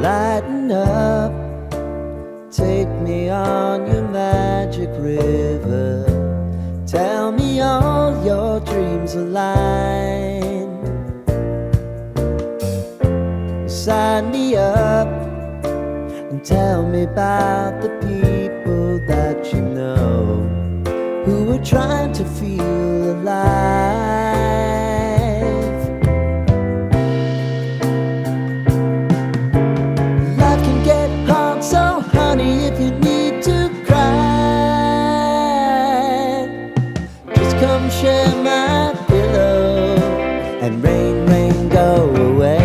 Lighten up, take me on your magic river. Tell me all your dreams align. Sign me up and tell me about the people that you know who are trying to feel alive. Life can get hard, so honey, if you need to cry, just come share my pillow and rain, rain, go away.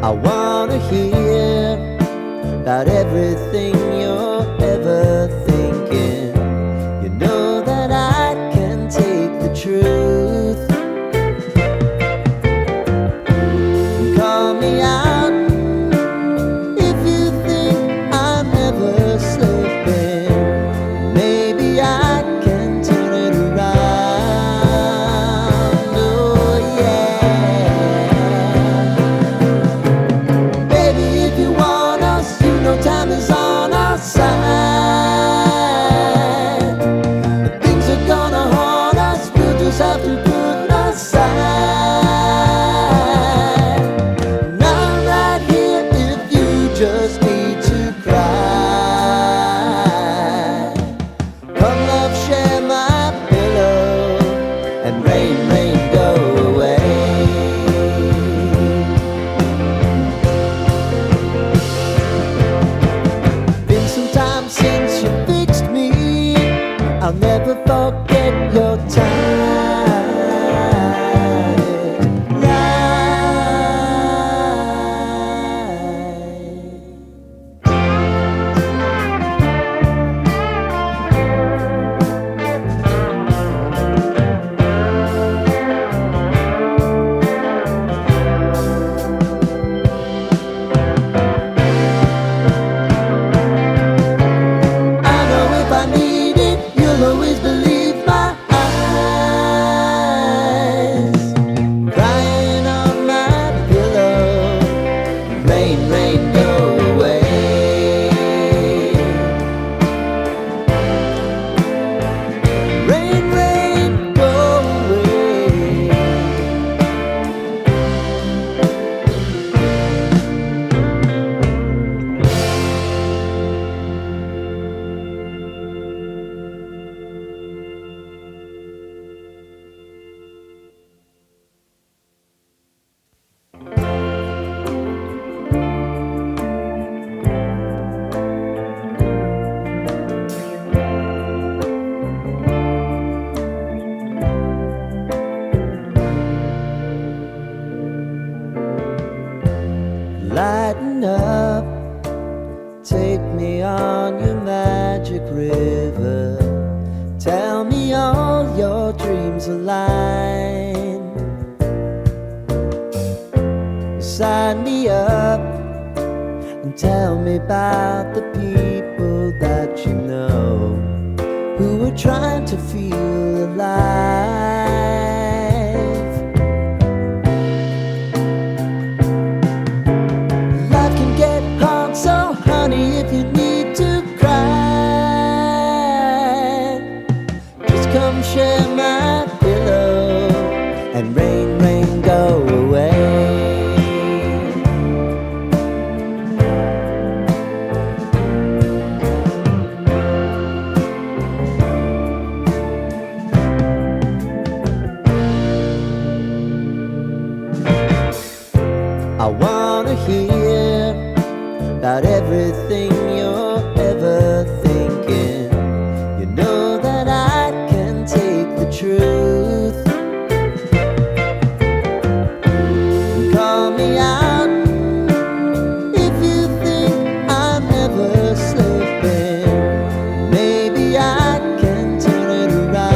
I wanna hear about everything you're ever thinking. You know that I can take the truth. Call me out if you think I'm ever slipping. Maybe I can turn it around. Oh yeah. Baby, if you want us, you know time is on our side. If things are gonna haunt us, we'll just have to put aside. And I'm right here if you just need to cry. Come love, share my pillow and rain, rain, go away. Been some time since you fixed me. I'll never forget your time. I know if I need it, you'll always believe my eyes. Crying on my pillow, rain, rain, go away. Rain, rain, go away. Lighten up, take me on your magic river. Tell me all your dreams align. Sign me up and tell me about the people that you know who are trying to feel alive. Life can get hard, so honey, if you need to cry, just come share my pillow and rain, rain, go away. I wanna hear about everything you're ever thinking. You know that I can take the truth. Call me out if you think I'm ever slipping. Maybe I can turn it around.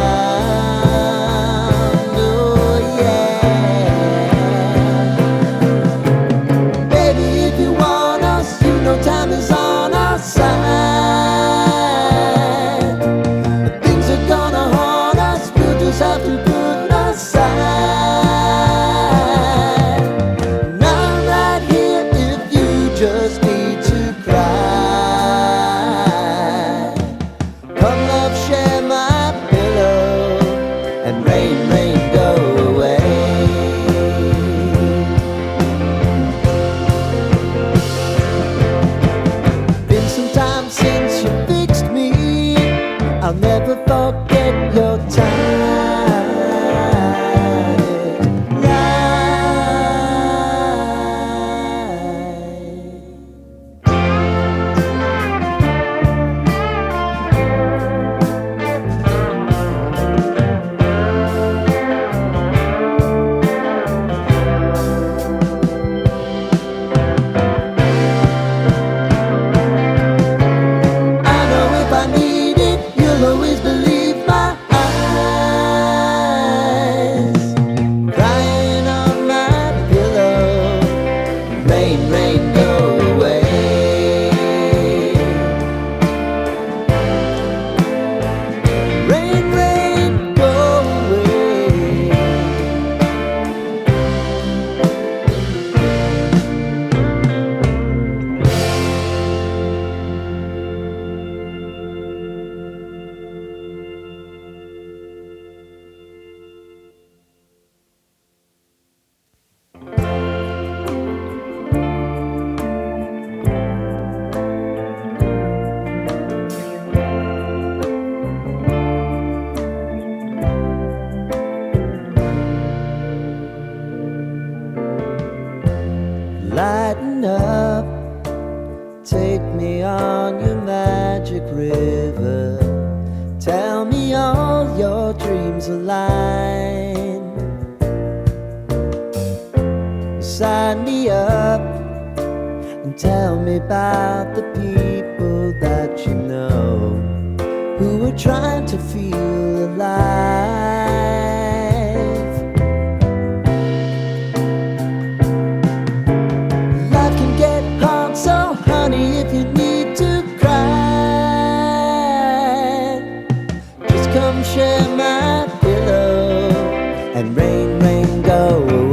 Oh yeah. Baby, if you want Lighten up, take me on your magic river. Tell me all your dreams align. Sign me up and tell me about the people that you know who are trying to feel alive.